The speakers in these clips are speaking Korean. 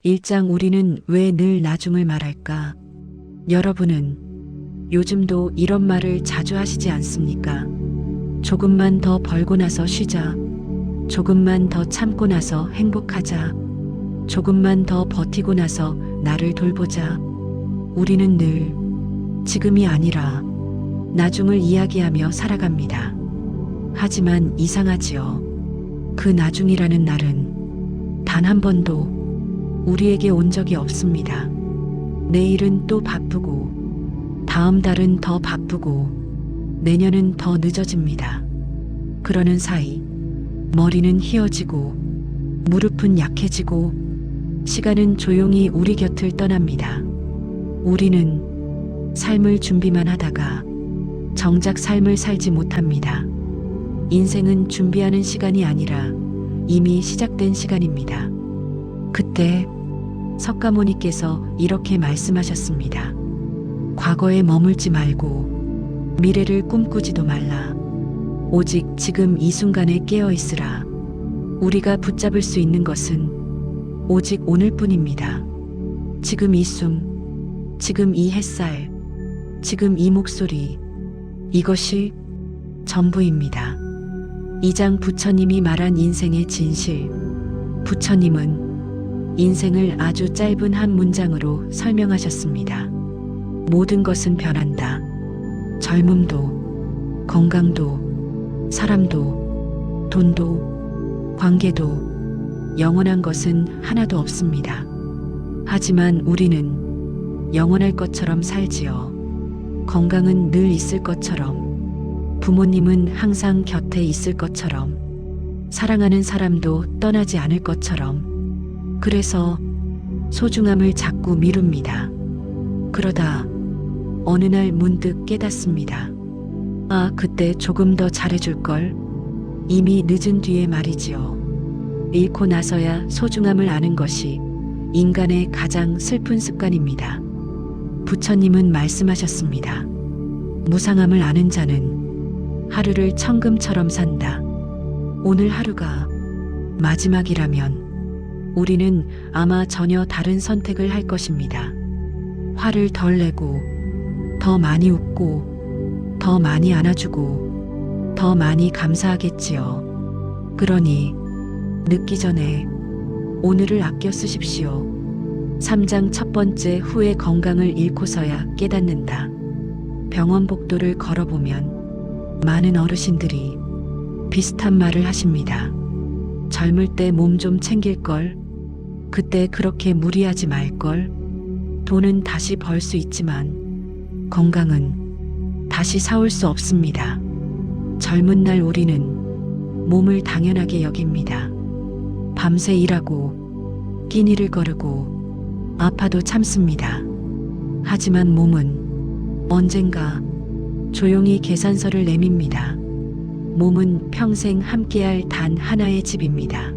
1장 우리는 왜 늘 나중을 말할까? 여러분은 요즘도 이런 말을 자주 하시지 않습니까? 조금만 더 벌고 나서 쉬자. 조금만 더 참고 나서 행복하자. 조금만 더 버티고 나서 나를 돌보자. 우리는 늘 지금이 아니라 나중을 이야기하며 살아갑니다. 하지만 이상하지요. 그 나중이라는 날은 단 한 번도 우리에게 온 적이 없습니다. 내일은 또 바쁘고, 다음 달은 더 바쁘고, 내년은 더 늦어집니다. 그러는 사이, 머리는 희어지고, 무릎은 약해지고, 시간은 조용히 우리 곁을 떠납니다. 우리는 삶을 준비만 하다가 정작 삶을 살지 못합니다. 인생은 준비하는 시간이 아니라 이미 시작된 시간입니다. 그때 석가모니께서 이렇게 말씀하셨습니다. 과거에 머물지 말고 미래를 꿈꾸지도 말라. 오직 지금 이 순간에 깨어 있으라. 우리가 붙잡을 수 있는 것은 오직 오늘뿐입니다. 지금 이 숨, 지금 이 햇살, 지금 이 목소리, 이것이 전부입니다. 2장 부처님이 말한 인생의 진실. 부처님은 인생을 아주 짧은 한 문장으로 설명하셨습니다. 모든 것은 변한다. 젊음도, 건강도, 사람도, 돈도, 관계도, 영원한 것은 하나도 없습니다. 하지만 우리는 영원할 것처럼 살지요. 건강은 늘 있을 것처럼, 부모님은 항상 곁에 있을 것처럼, 사랑하는 사람도 떠나지 않을 것처럼, 그래서 소중함을 자꾸 미룹니다. 그러다 어느 날 문득 깨닫습니다. 아, 그때 조금 더 잘해줄걸. 이미 늦은 뒤에 말이지요. 잃고 나서야 소중함을 아는 것이 인간의 가장 슬픈 습관입니다. 부처님은 말씀하셨습니다. 무상함을 아는 자는 하루를 천금처럼 산다. 오늘 하루가 마지막이라면 우리는 아마 전혀 다른 선택을 할 것입니다. 화를 덜 내고, 더 많이 웃고, 더 많이 안아주고, 더 많이 감사하겠지요. 그러니 늦기 전에 오늘을 아껴 쓰십시오. 3장 첫 번째 후에 건강을 잃고서야 깨닫는다. 병원 복도를 걸어보면 많은 어르신들이 비슷한 말을 하십니다. 젊을 때 몸 좀 챙길걸. 그때 그렇게 무리하지 말걸. 돈은 다시 벌 수 있지만 건강은 다시 사올 수 없습니다. 젊은 날 우리는 몸을 당연하게 여깁니다. 밤새 일하고 끼니를 거르고 아파도 참습니다. 하지만 몸은 언젠가 조용히 계산서를 내밉니다. 몸은 평생 함께할 단 하나의 집입니다.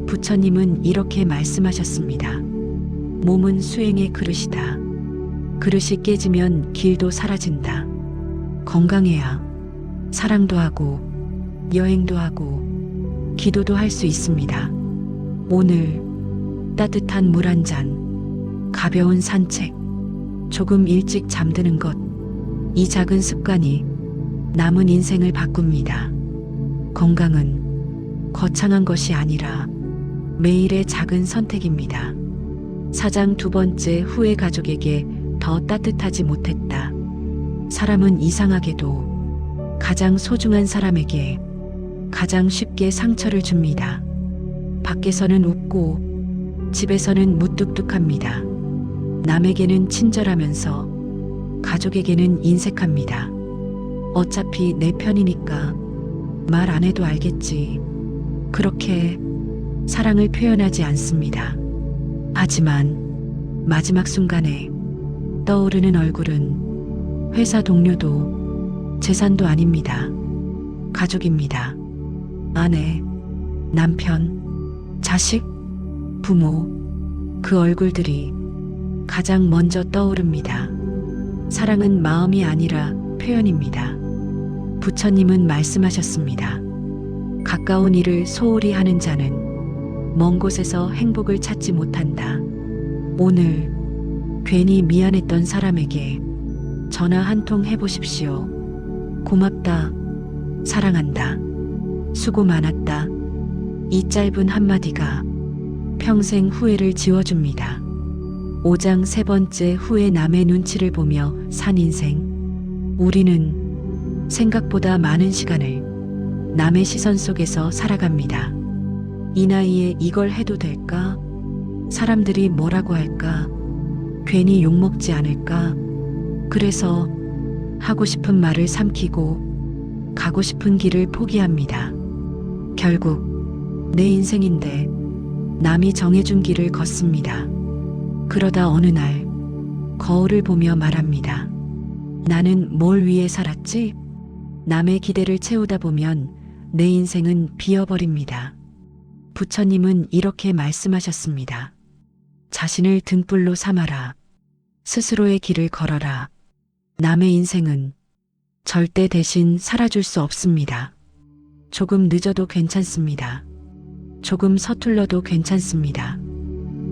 부처님은 이렇게 말씀하셨습니다. 몸은 수행의 그릇이다. 그릇이 깨지면 길도 사라진다. 건강해야 사랑도 하고 여행도 하고 기도도 할 수 있습니다. 오늘 따뜻한 물 한 잔, 가벼운 산책, 조금 일찍 잠드는 것, 이 작은 습관이 남은 인생을 바꿉니다. 건강은 거창한 것이 아니라 매일의 작은 선택입니다. 4장 두 번째 후에 가족에게 더 따뜻하지 못했다. 사람은 이상하게도 가장 소중한 사람에게 가장 쉽게 상처를 줍니다. 밖에서는 웃고 집에서는 무뚝뚝합니다. 남에게는 친절하면서 가족에게는 인색합니다. 어차피 내 편이니까 말 안 해도 알겠지. 그렇게 사랑을 표현하지 않습니다. 하지만 마지막 순간에 떠오르는 얼굴은 회사 동료도 재산도 아닙니다. 가족입니다. 아내, 남편, 자식, 부모, 그 얼굴들이 가장 먼저 떠오릅니다. 사랑은 마음이 아니라 표현입니다. 부처님은 말씀하셨습니다. 가까운 일을 소홀히 하는 자는 먼 곳에서 행복을 찾지 못한다. 오늘 괜히 미안했던 사람에게 전화 한 통 해보십시오. 고맙다. 사랑한다. 수고 많았다. 이 짧은 한마디가 평생 후회를 지워줍니다. 5장 3번째 후회. 남의 눈치를 보며 산 인생. 우리는 생각보다 많은 시간을 남의 시선 속에서 살아갑니다. 이 나이에 이걸 해도 될까? 사람들이 뭐라고 할까? 괜히 욕먹지 않을까? 그래서 하고 싶은 말을 삼키고 가고 싶은 길을 포기합니다. 결국 내 인생인데 남이 정해준 길을 걷습니다. 그러다 어느 날 거울을 보며 말합니다. 나는 뭘 위해 살았지? 남의 기대를 채우다 보면 내 인생은 비어버립니다. 부처님은 이렇게 말씀하셨습니다. 자신을 등불로 삼아라. 스스로의 길을 걸어라. 남의 인생은 절대 대신 살아줄 수 없습니다. 조금 늦어도 괜찮습니다. 조금 서툴러도 괜찮습니다.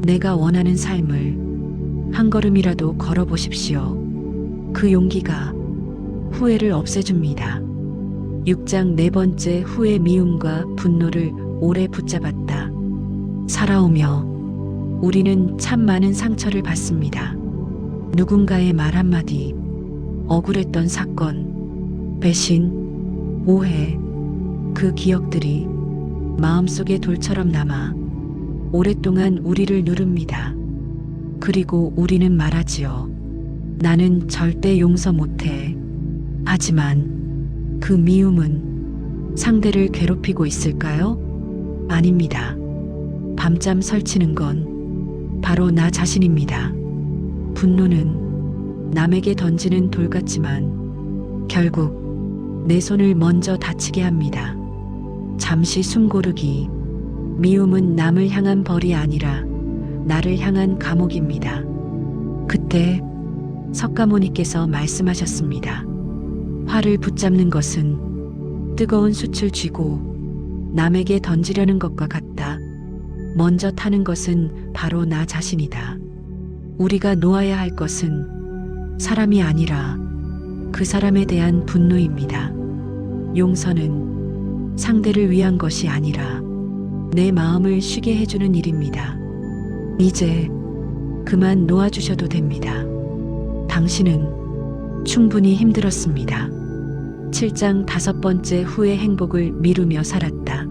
내가 원하는 삶을 한 걸음이라도 걸어보십시오. 그 용기가 후회를 없애줍니다. 6장 4번째 후회. 미움과 분노를 오래 붙잡았다. 살아오며 우리는 참 많은 상처를 받습니다. 누군가의 말 한마디, 억울했던 사건, 배신, 오해, 그 기억들이 마음속에 돌처럼 남아 오랫동안 우리를 누릅니다. 그리고 우리는 말하지요. 나는 절대 용서 못해. 하지만 그 미움은 상대를 괴롭히고 있을까요? 아닙니다. 밤잠 설치는 건 바로 나 자신입니다. 분노는 남에게 던지는 돌 같지만 결국 내 손을 먼저 다치게 합니다. 잠시 숨 고르기. 미움은 남을 향한 벌이 아니라 나를 향한 감옥입니다. 그때 석가모니께서 말씀하셨습니다. 화를 붙잡는 것은 뜨거운 숯을 쥐고 남에게 던지려는 것과 같다. 먼저 타는 것은 바로 나 자신이다. 우리가 놓아야 할 것은 사람이 아니라 그 사람에 대한 분노입니다. 용서는 상대를 위한 것이 아니라 내 마음을 쉬게 해주는 일입니다. 이제 그만 놓아주셔도 됩니다. 당신은 충분히 힘들었습니다. 7장 5번째 후회. 행복을 미루며 살았다.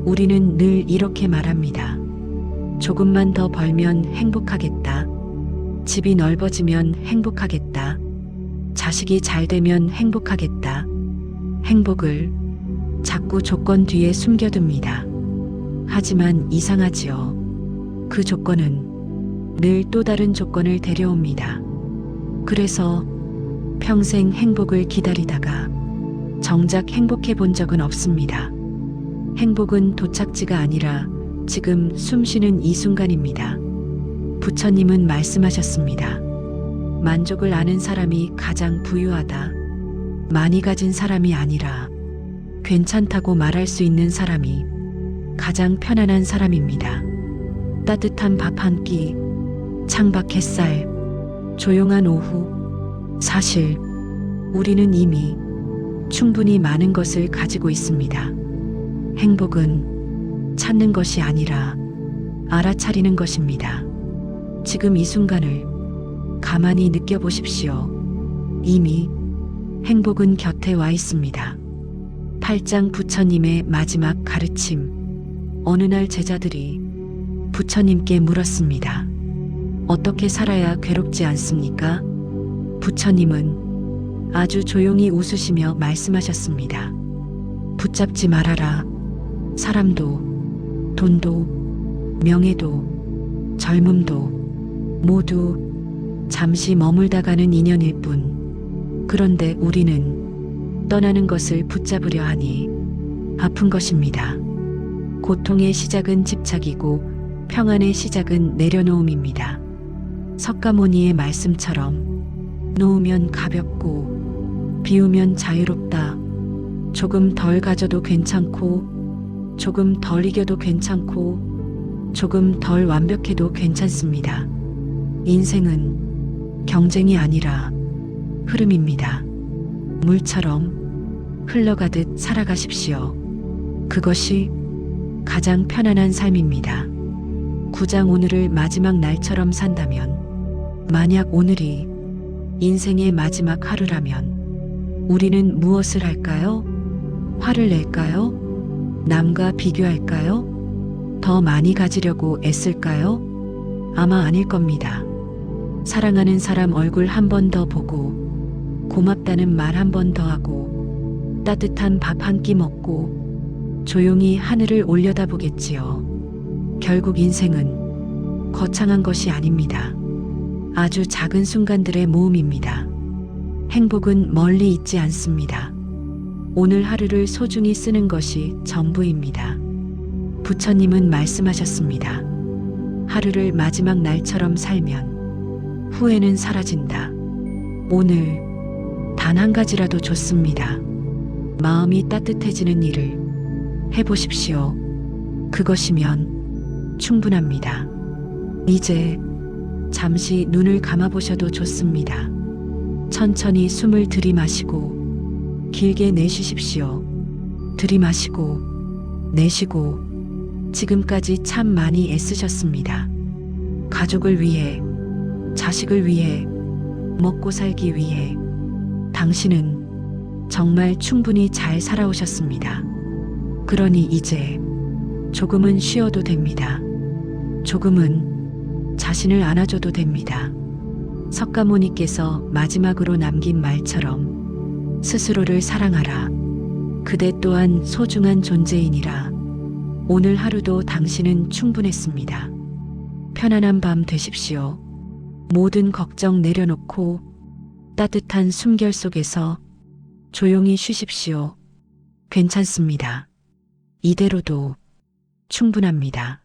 우리는 늘 이렇게 말합니다. 조금만 더 벌면 행복하겠다. 집이 넓어지면 행복하겠다. 자식이 잘 되면 행복하겠다. 행복을 자꾸 조건 뒤에 숨겨둡니다. 하지만 이상하지요. 그 조건은 늘 또 다른 조건을 데려옵니다. 그래서 평생 행복을 기다리다가 정작 행복해 본 적은 없습니다. 행복은 도착지가 아니라 지금 숨 쉬는 이 순간입니다. 부처님은 말씀하셨습니다. 만족을 아는 사람이 가장 부유하다. 많이 가진 사람이 아니라 괜찮다고 말할 수 있는 사람이 가장 편안한 사람입니다. 따뜻한 밥 한 끼, 창밖 햇살, 조용한 오후. 사실 우리는 이미 충분히 많은 것을 가지고 있습니다. 행복은 찾는 것이 아니라 알아차리는 것입니다. 지금 이 순간을 가만히 느껴보십시오. 이미 행복은 곁에 와 있습니다. 8장 부처님의 마지막 가르침. 어느 날 제자들이 부처님께 물었습니다. 어떻게 살아야 괴롭지 않습니까? 부처님은 아주 조용히 웃으시며 말씀하셨습니다. 붙잡지 말아라. 사람도, 돈도, 명예도, 젊음도 모두 잠시 머물다 가는 인연일 뿐. 그런데 우리는 떠나는 것을 붙잡으려 하니 아픈 것입니다. 고통의 시작은 집착이고 평안의 시작은 내려놓음입니다. 석가모니의 말씀처럼 놓으면 가볍고 비우면 자유롭다. 조금 덜 가져도 괜찮고 조금 덜 이겨도 괜찮고 조금 덜 완벽해도 괜찮습니다. 인생은 경쟁이 아니라 흐름입니다. 물처럼 흘러가듯 살아가십시오. 그것이 가장 편안한 삶입니다. 9장 오늘을 마지막 날처럼 산다면, 만약 오늘이 인생의 마지막 하루라면 우리는 무엇을 할까요? 화를 낼까요? 남과 비교할까요? 더 많이 가지려고 애쓸까요? 아마 아닐 겁니다. 사랑하는 사람 얼굴 한 번 더 보고, 고맙다는 말 한 번 더 하고, 따뜻한 밥 한 끼 먹고 조용히 하늘을 올려다보겠지요. 결국 인생은 거창한 것이 아닙니다. 아주 작은 순간들의 모음입니다. 행복은 멀리 있지 않습니다. 오늘 하루를 소중히 쓰는 것이 전부입니다. 부처님은 말씀하셨습니다. 하루를 마지막 날처럼 살면 후회는 사라진다. 오늘 단 한 가지라도 좋습니다. 마음이 따뜻해지는 일을 해보십시오. 그것이면 충분합니다. 이제 잠시 눈을 감아보셔도 좋습니다. 천천히 숨을 들이마시고 길게 내쉬십시오. 들이마시고 내쉬고. 지금까지 참 많이 애쓰셨습니다. 가족을 위해, 자식을 위해, 먹고 살기 위해. 당신은 정말 충분히 잘 살아오셨습니다. 그러니 이제 조금은 쉬어도 됩니다. 조금은 자신을 안아줘도 됩니다. 석가모니께서 마지막으로 남긴 말처럼 스스로를 사랑하라. 그대 또한 소중한 존재이니라. 오늘 하루도 당신은 충분했습니다. 편안한 밤 되십시오. 모든 걱정 내려놓고 따뜻한 숨결 속에서 조용히 쉬십시오. 괜찮습니다. 이대로도 충분합니다.